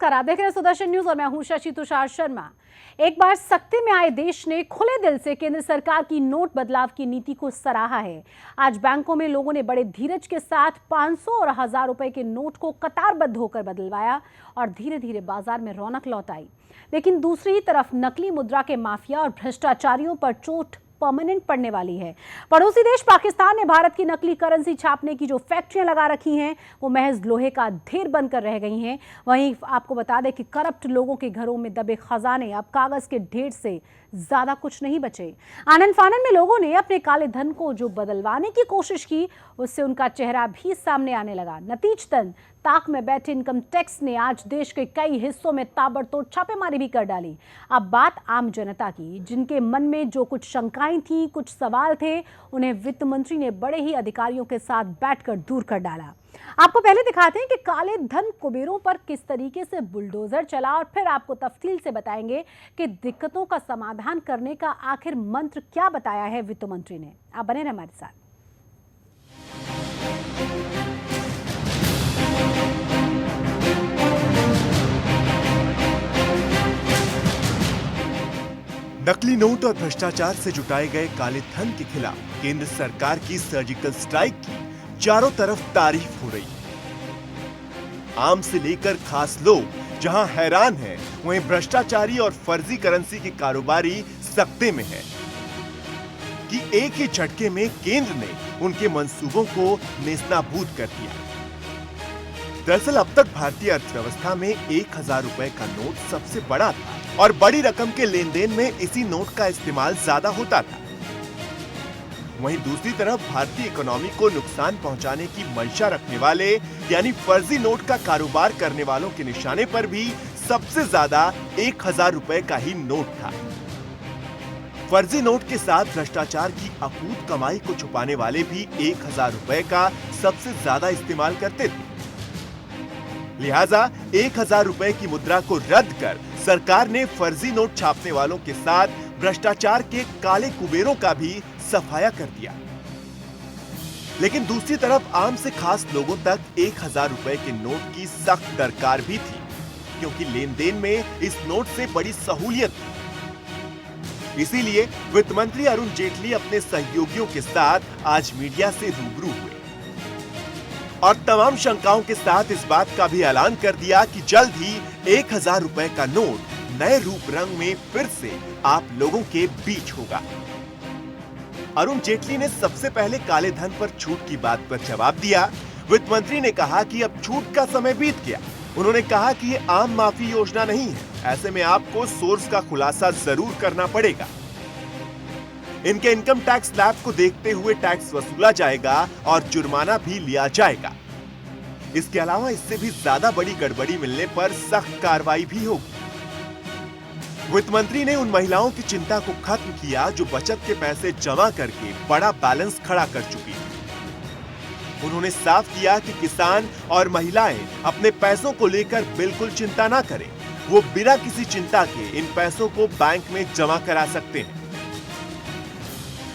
नमस्कार, आप देख रहे हैं सुदर्शन न्यूज और मैं हूं शशि तुषार शर्मा। एक बार सत्ते में आए देश ने खुले दिल से केंद्र सरकार की नोट बदलाव की नीति को सराहा है। आज बैंकों में लोगों ने बड़े धीरज के साथ 500 और 1000 रुपए के नोट को कतारबद्ध होकर बदलवाया और धीरे धीरे बाजार में रौनक लौट आई। लेकिन दूसरी तरफ नकली मुद्रा के माफिया और भ्रष्टाचारियों पर चोट परमानेंट पड़ने वाली है। पड़ोसी देश पाकिस्तान ने भारत की नकली करेंसी छापने की जो फैक्ट्रियां लगा रखी हैं वो महज लोहे का ढेर बनकर रह गई हैं। वहीं आपको बता दें कि करप्ट लोगों के घरों में दबे खजाने अब कागज के ढेर से ज्यादा कुछ नहीं बचे। आनन फानन में लोगों ने अपने काले धन को जो बदलवाने की कोशिश की उससे उनका चेहरा भी सामने आने लगा। नतीजतन ताक में बैठे इनकम टैक्स ने आज देश के कई हिस्सों में ताबड़तोड़ छापेमारी भी कर डाली। अब बात आम जनता की, जिनके मन में जो कुछ शंकाएं थी, कुछ सवाल थे, उन्हें वित्त मंत्री ने बड़े ही अधिकारियों के साथ बैठकर दूर कर डाला। आपको पहले दिखाते हैं कि काले धन कुबेरों पर किस तरीके से बुलडोजर चला और फिर आपको तफसील से बताएंगे कि दिक्कतों का समाधान करने का आखिर मंत्र क्या बताया है वित्त मंत्री ने। आप बने रहें हमारे साथ। नकली नोट और भ्रष्टाचार से जुटाए गए काले धन के खिलाफ केंद्र सरकार की सर्जिकल स्ट्राइक की चारों तरफ तारीफ हो रही है। आम से लेकर खास लोग जहां हैरान हैं, वहीं भ्रष्टाचारी और फर्जी करेंसी के कारोबारी सकते में हैं कि एक ही झटके में केंद्र ने उनके मंसूबों को नेस्तनाबूद कर दिया। दरअसल अब तक भारतीय अर्थव्यवस्था में 1000 रुपए का नोट सबसे बड़ा था और बड़ी रकम के लेन देन में इसी नोट का इस्तेमाल ज्यादा होता था। वहीं दूसरी तरफ भारतीय इकोनॉमी को नुकसान पहुंचाने की मंशा रखने वाले यानी फर्जी नोट का कारोबार करने वालों के निशाने पर भी सबसे ज्यादा 1000 रुपए का ही नोट था। फर्जी नोट के साथ भ्रष्टाचार की अकूत कमाई को छुपाने वाले भी 1000 रुपए का सबसे ज्यादा इस्तेमाल करते थे। लिहाजा 1000 रुपए की मुद्रा को रद्द कर सरकार ने फर्जी नोट छापने वालों के साथ भ्रष्टाचार के काले कुबेरों का भी सफाया कर दिया। लेकिन दूसरी तरफ आम से खास लोगों तक 1000 रुपए के नोट की सख्त दरकार भी थी, क्योंकि लेन देन में इस नोट से बड़ी सहूलियत थी। इसीलिए वित्त मंत्री अरुण जेटली अपने सहयोगियों के साथ आज मीडिया से रूबरू हुए और तमाम शंकाओं के साथ इस बात का भी ऐलान कर दिया कि जल्द ही 1000 रुपए का नोट नए रूप रंग में फिर से आप लोगों के बीच होगा। अरुण जेटली ने सबसे पहले काले धन पर छूट की बात पर जवाब दिया। वित्त मंत्री ने कहा कि अब छूट का समय बीत गया। उन्होंने कहा कि ये आम माफी योजना नहीं है, ऐसे में आपको सोर्स का खुलासा जरूर करना पड़ेगा। इनके इनकम टैक्स स्लैब को देखते हुए टैक्स वसूला जाएगा और जुर्माना भी लिया जाएगा। इसके अलावा इससे भी ज्यादा बड़ी गड़बड़ी मिलने पर सख्त कार्रवाई भी होगी। वित्त मंत्री ने उन महिलाओं की चिंता को खत्म किया जो बचत के पैसे जमा करके बड़ा बैलेंस खड़ा कर चुकी हैं। उन्होंने साफ किया कि किसान और महिलाएं अपने पैसों को लेकर बिल्कुल चिंता ना करें। वो बिना किसी चिंता के इन पैसों को बैंक में जमा करा सकते हैं।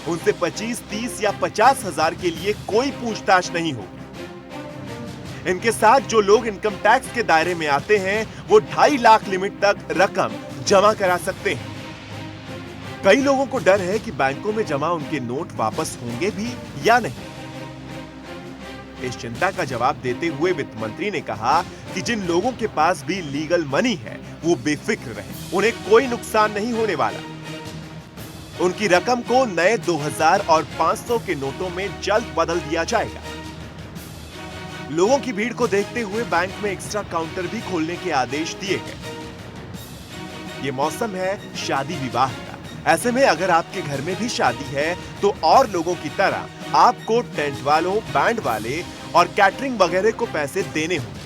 उनसे 25, 30 या 50 हजार के लिए कोई पूछताछ नहीं होगी। इनके साथ जो लोग इनकम टैक्स के दायरे में आते हैं वो 2.5 लाख लिमिट तक रकम जमा करा सकते हैं। कई लोगों को डर है कि बैंकों में जमा उनके नोट वापस होंगे भी या नहीं। इस चिंता का जवाब देते हुए वित्त मंत्री ने कहा कि जिन लोगों के पास भी लीगल मनी है वो बेफिक्र रहें, उन्हें कोई नुकसान नहीं होने वाला। उनकी रकम को नए 2000 और 500 के नोटों में जल्द बदल दिया जाएगा। लोगों की भीड़ को देखते हुए बैंक में एक्स्ट्रा काउंटर भी खोलने के आदेश दिए गए। ये मौसम है शादी विवाह का। ऐसे में अगर आपके घर में भी शादी है तो और लोगों की तरह आपको टेंट वालों, बैंड वाले और कैटरिंग वगैरह को पैसे देने होंगे।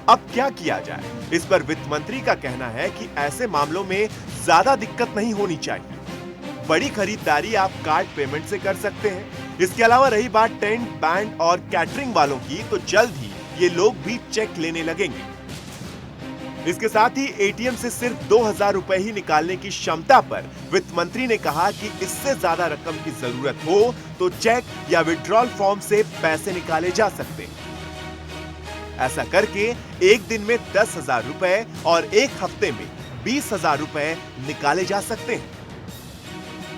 अब क्या किया जाए, इस पर वित्त मंत्री का कहना है कि ऐसे मामलों में ज्यादा दिक्कत नहीं होनी चाहिए। बड़ी खरीदारी आप कार्ड पेमेंट से कर सकते हैं। इसके अलावा रही बात टेंट, बैंड और कैटरिंग वालों की, तो जल्द ही ये लोग भी चेक लेने लगेंगे। इसके साथ ही एटीएम से सिर्फ 2000 रुपए ही निकालने की क्षमता पर वित्त मंत्री ने कहा कि इससे ज्यादा रकम की जरूरत हो तो चेक या विड्रॉल फॉर्म से पैसे निकाले जा सकते हैं। ऐसा करके एक दिन में 10,000 रुपए और एक हफ्ते में 20,000 रुपए निकाले जा सकते हैं।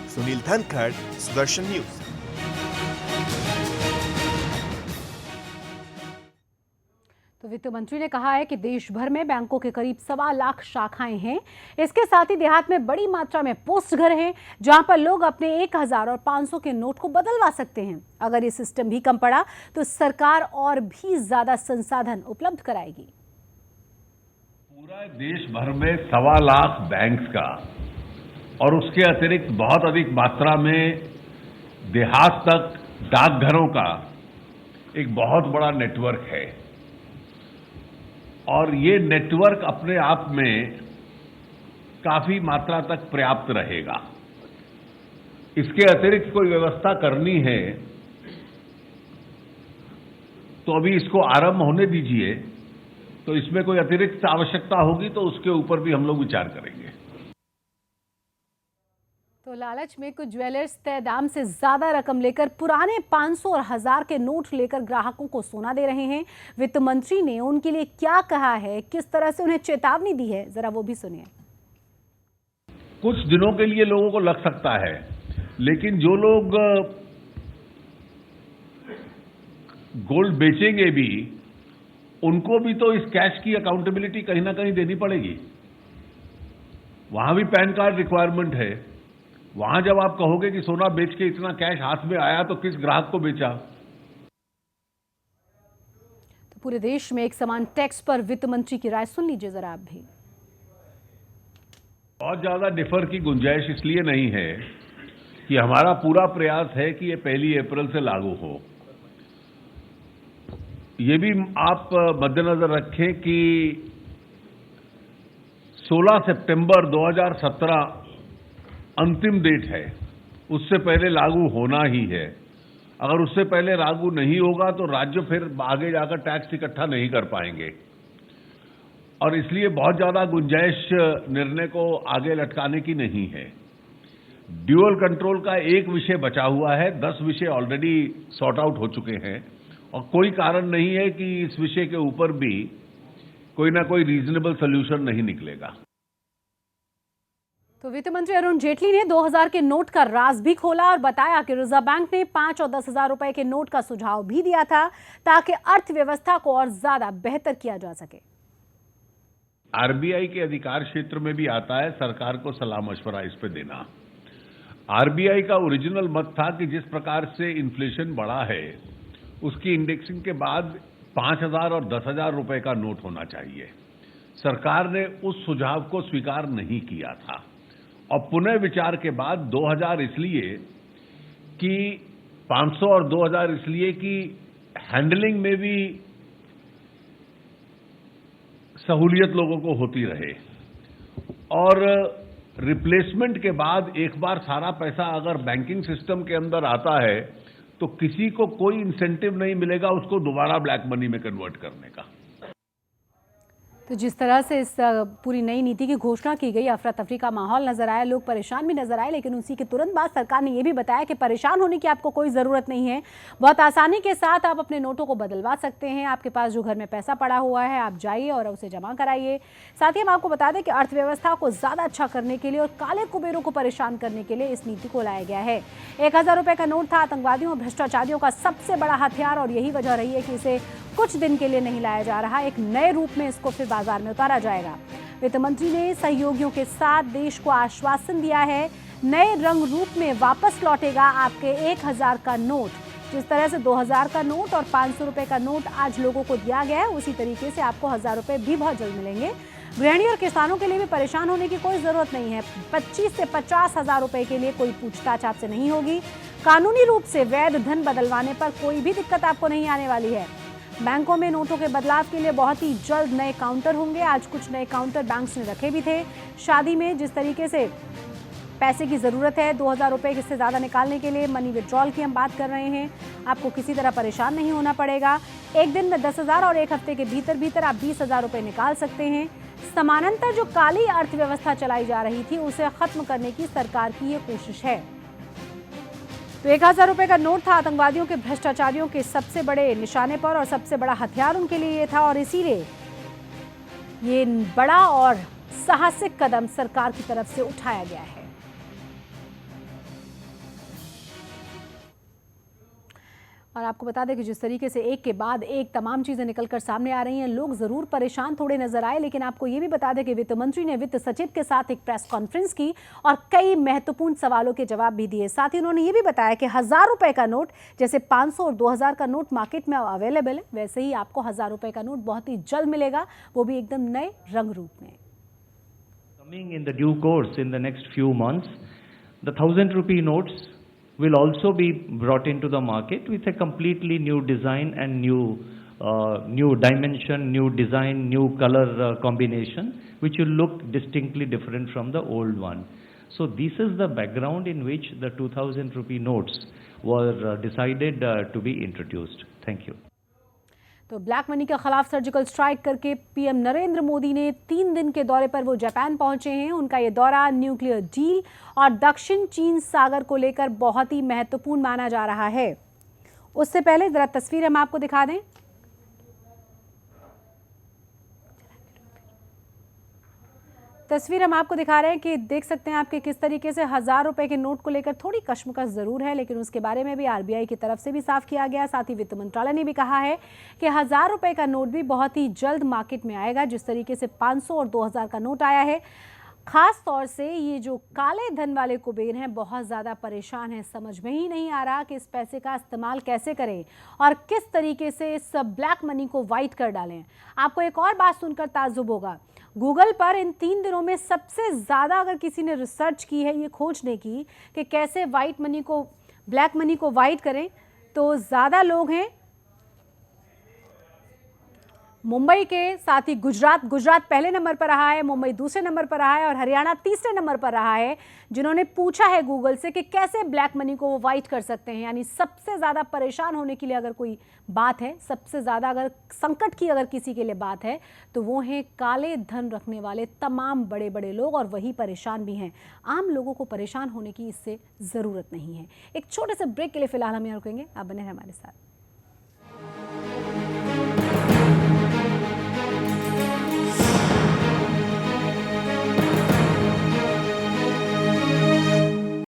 सुनील धनखड़, सुदर्शन न्यूज। तो वित्त मंत्री ने कहा है कि देश भर में बैंकों के करीब 1.25 लाख शाखाएं हैं। इसके साथ ही देहात में बड़ी मात्रा में पोस्ट घर हैं, जहां पर लोग अपने 1,000 और 500 के नोट को बदलवा सकते हैं। अगर ये सिस्टम भी कम पड़ा तो सरकार और भी ज्यादा संसाधन उपलब्ध कराएगी। पूरा देश भर में 1.25 लाख बैंक्स का और उसके अतिरिक्त बहुत अधिक मात्रा में देहात तक डाकघरों का एक बहुत बड़ा नेटवर्क है और ये नेटवर्क अपने आप में काफी मात्रा तक पर्याप्त रहेगा। इसके अतिरिक्त कोई व्यवस्था करनी है तो अभी इसको आरंभ होने दीजिए, तो इसमें कोई अतिरिक्त आवश्यकता होगी तो उसके ऊपर भी हम लोग विचार करेंगे। तो लालच में कुछ ज्वेलर्स तय दाम से ज्यादा रकम लेकर पुराने 500 और 1000 के नोट लेकर ग्राहकों को सोना दे रहे हैं। वित्त मंत्री ने उनके लिए क्या कहा है, किस तरह से उन्हें चेतावनी दी है, जरा वो भी सुनिए। कुछ दिनों के लिए लोगों को लग सकता है, लेकिन जो लोग गोल्ड बेचेंगे भी, उनको भी तो इस कैश की अकाउंटेबिलिटी कहीं ना कहीं देनी पड़ेगी। वहां भी पैन कार्ड रिक्वायरमेंट है। वहां जब आप कहोगे कि सोना बेच के इतना कैश हाथ में आया तो किस ग्राहक को बेचा। तो पूरे देश में एक समान टैक्स पर वित्त मंत्री की राय सुन लीजिए जरा आप भी। बहुत ज्यादा डिफर की गुंजाइश इसलिए नहीं है कि हमारा पूरा प्रयास है कि ये 1 अप्रैल से लागू हो। ये भी आप मद्देनजर रखें कि 16 सितंबर 2017 अंतिम डेट है, उससे पहले लागू होना ही है। अगर उससे पहले लागू नहीं होगा तो राज्य फिर आगे जाकर टैक्स इकट्ठा नहीं कर पाएंगे और इसलिए बहुत ज्यादा गुंजाइश निर्णय को आगे लटकाने की नहीं है। ड्यूअल कंट्रोल का एक विषय बचा हुआ है, 10 विषय ऑलरेडी सॉर्ट आउट हो चुके हैं और कोई कारण नहीं है कि इस विषय के ऊपर भी कोई ना कोई रीजनेबल सोल्यूशन नहीं निकलेगा। तो वित्त मंत्री अरुण जेटली ने 2000 के नोट का राज भी खोला और बताया कि रिजर्व बैंक ने 5 और 10,000 रुपए के नोट का सुझाव भी दिया था ताकि अर्थव्यवस्था को और ज्यादा बेहतर किया जा सके। आरबीआई के अधिकार क्षेत्र में भी आता है सरकार को सलाह मशवरा इस पे देना। आरबीआई का ओरिजिनल मत था कि जिस प्रकार से इन्फ्लेशन बढ़ा है उसकी इंडेक्सिंग के बाद 5,000 और 10,000 रुपए का नोट होना चाहिए। सरकार ने उस सुझाव को स्वीकार नहीं किया था और पुनः विचार के बाद 2000 इसलिए कि 500 और 2000 इसलिए कि हैंडलिंग में भी सहूलियत लोगों को होती रहे और रिप्लेसमेंट के बाद एक बार सारा पैसा अगर बैंकिंग सिस्टम के अंदर आता है तो किसी को कोई इंसेंटिव नहीं मिलेगा उसको दोबारा ब्लैक मनी में कन्वर्ट करने का। तो जिस तरह से इस पूरी नई नीति की घोषणा की गई, अफरा तफरी का माहौल नजर आया, लोग परेशान भी नजर आए, लेकिन उसी के तुरंत बाद सरकार ने यह भी बताया कि परेशान होने की आपको कोई ज़रूरत नहीं है। बहुत आसानी के साथ आप अपने नोटों को बदलवा सकते हैं। आपके पास जो घर में पैसा पड़ा हुआ है आप जाइए और उसे जमा कराइए। साथ ही हम आपको बता दें कि अर्थव्यवस्था को ज़्यादा अच्छा करने के लिए और काले कुबेरों को परेशान करने के लिए इस नीति को लाया गया है। 1,000 रुपये का नोट था आतंकवादियों और भ्रष्टाचारियों का सबसे बड़ा हथियार और यही वजह रही है कि इसे कुछ दिन के लिए नहीं लाया जा रहा। एक नए रूप में इसको फिर बाजार में उतारा जाएगा। वित्त मंत्री ने सहयोगियों के साथ देश को आश्वासन दिया है, नए रंग रूप में वापस लौटेगा आपके 1,000 का नोट। जिस तरह से 2,000 का नोट और 500 रुपए का नोट आज लोगों को दिया गया है, उसी तरीके से आपको 1,000 रुपए भी बहुत जल्द मिलेंगे। गृहिणी और किसानों के लिए भी परेशान होने की कोई जरूरत नहीं है। 25 से 50,000 रुपए के लिए कोई पूछताछ आपसे नहीं होगी। कानूनी रूप से वैध धन बदलवाने पर कोई भी दिक्कत आपको नहीं आने वाली है। बैंकों में नोटों के बदलाव के लिए बहुत ही जल्द नए काउंटर होंगे। आज कुछ नए काउंटर बैंक्स ने रखे भी थे। शादी में जिस तरीके से पैसे की ज़रूरत है 2,000 रुपये से ज़्यादा निकालने के लिए, मनी विड्रॉल की हम बात कर रहे हैं, आपको किसी तरह परेशान नहीं होना पड़ेगा। एक दिन में 10,000 और एक हफ्ते के भीतर भीतर आप 20,000 रुपये निकाल सकते हैं। समानांतर जो काली अर्थव्यवस्था चलाई जा रही थी उसे खत्म करने की सरकार की ये कोशिश है। तो 1000 रुपए का नोट था आतंकवादियों के भ्रष्टाचारियों के सबसे बड़े निशाने पर और सबसे बड़ा हथियार उनके लिए ये था और इसीलिए ये बड़ा और साहसिक कदम सरकार की तरफ से उठाया गया है। और आपको बता दें कि जिस तरीके से एक के बाद एक तमाम चीजें निकलकर सामने आ रही हैं, लोग जरूर परेशान थोड़े नजर आए, लेकिन आपको ये भी बता दें कि वित्त मंत्री ने वित्त सचिव के साथ एक प्रेस कॉन्फ्रेंस की और कई महत्वपूर्ण सवालों के जवाब भी दिए। साथ ही उन्होंने ये भी बताया कि 1000 रुपए का नोट जैसे 500 और 2000 का नोट मार्केट में अवेलेबल है, वैसे ही आपको 1000 रुपए का नोट बहुत ही जल्द मिलेगा, वो भी एकदम नए रंग रूप में। Coming in the due course in the next few months, the 1000 rupee notes will also be brought into the market with a completely new design and new dimension, new design, new color combination, which will look distinctly different from the old one. So this is the background in which the 2000 rupee notes were decided to be introduced. Thank you. तो black money के खिलाफ surgical strike करके PM Narendra Modi ने 3 दिन के दौरे पर वो जापान पहुंचे हैं। उनका ये दौरा न्यूक्लियर डील और दक्षिण चीन सागर को लेकर बहुत ही महत्वपूर्ण माना जा रहा है। उससे पहले जरा तस्वीर हम आपको दिखा दें। तस्वीर हम आपको दिखा रहे हैं कि देख सकते हैं आपके किस तरीके से 1000 रुपए के नोट को लेकर थोड़ी कश्मकश जरूर है, लेकिन उसके बारे में भी आरबीआई की तरफ से भी साफ किया गया। साथ ही वित्त मंत्रालय ने भी कहा है कि 1000 रुपए का नोट भी बहुत ही जल्द मार्केट में आएगा, जिस तरीके से 500 और 2000 का नोट आया है। खास तौर से ये जो काले धन वाले कुबेर हैं बहुत ज़्यादा परेशान हैं, समझ में ही नहीं आ रहा कि इस पैसे का इस्तेमाल कैसे करें और किस तरीके से इस ब्लैक मनी को वाइट कर डालें। आपको एक और बात सुनकर ताज्जुब होगा, गूगल पर इन 3 दिनों में सबसे ज़्यादा अगर किसी ने रिसर्च की है ये खोजने की कि कैसे वाइट मनी को, ब्लैक मनी को वाइट करें, तो ज़्यादा लोग हैं मुंबई के, साथ ही गुजरात पहले नंबर पर रहा है, मुंबई दूसरे नंबर पर रहा है और हरियाणा तीसरे नंबर पर रहा है, जिन्होंने पूछा है गूगल से कि कैसे ब्लैक मनी को वो वाइट कर सकते हैं। यानी सबसे ज़्यादा परेशान होने के लिए अगर कोई बात है, सबसे ज़्यादा अगर संकट की अगर किसी के लिए बात है, तो वो हैं काले धन रखने वाले तमाम बड़े बड़े लोग, और वही परेशान भी हैं। आम लोगों को परेशान होने की इससे ज़रूरत नहीं है। एक छोटे से ब्रेक के लिए फ़िलहाल हम यहाँ रुकेंगे, आप बने हैं हमारे साथ।